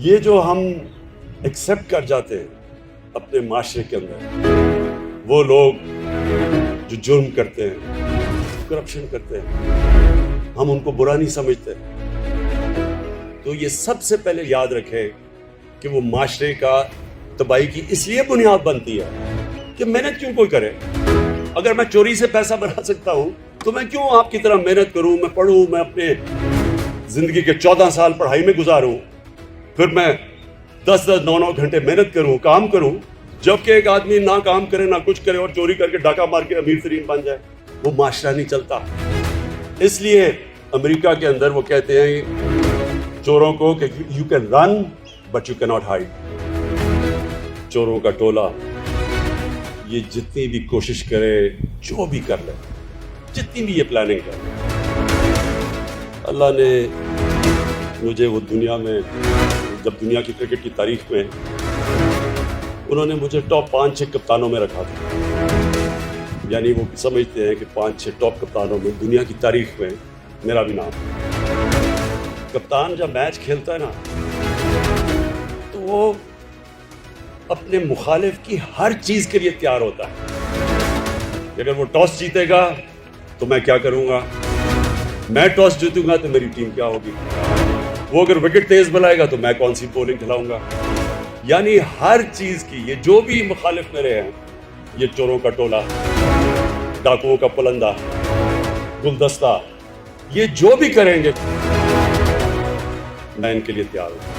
یہ جو ہم ایکسیپٹ کر جاتے ہیں اپنے معاشرے کے اندر، وہ لوگ جو جرم کرتے ہیں، کرپشن کرتے ہیں، ہم ان کو برا نہیں سمجھتے، تو یہ سب سے پہلے یاد رکھے کہ وہ معاشرے کا تباہی کی اس لیے بنیاد بنتی ہے کہ محنت کیوں کوئی کرے۔ اگر میں چوری سے پیسہ بنا سکتا ہوں تو میں کیوں آپ کی طرح محنت کروں، میں پڑھوں، میں اپنے زندگی کے 14 سال پڑھائی میں گزاروں، پھر میں 10-10 9-9 گھنٹے محنت کروں، کام کروں، جبکہ ایک آدمی نہ کام کرے نہ کچھ کرے اور چوری کر کے ڈاکہ مار کے امیر ترین بن جائے، وہ معاشرہ نہیں چلتا۔ اس لیے امریکہ کے اندر وہ کہتے ہیں چوروں کو کہ you can run but you کی ناٹ ہائیڈ۔ چوروں کا ٹولہ یہ جتنی بھی کوشش کرے، جو بھی کر لے، جتنی بھی یہ پلاننگ کرے، اللہ نے مجھے وہ دنیا میں، جب دنیا کی کرکٹ کی تاریخ میں انہوں نے مجھے ٹاپ 5-6 کپتانوں میں رکھا تھا، یعنی وہ سمجھتے ہیں کہ 5-6 ٹاپ کپتانوں میں دنیا کی تاریخ میں میرا بھی نام ہے۔ کپتان جب میچ کھیلتا ہے نا تو وہ اپنے مخالف کی ہر چیز کے لیے تیار ہوتا ہے۔ اگر وہ ٹاس جیتے گا تو میں کیا کروں گا، میں ٹاس جیتوں گا تو میری ٹیم کیا ہوگی، وہ اگر وکٹ تیز بلائے گا تو میں کون سی بولنگ کھلاؤں گا، یعنی ہر چیز کی، یہ جو بھی مخالف میرے ہیں، یہ چوروں کا ٹولہ، ڈاکوؤں کا پلندہ، گلدستہ، یہ جو بھی کریں گے میں ان کے لیے تیار ہوں۔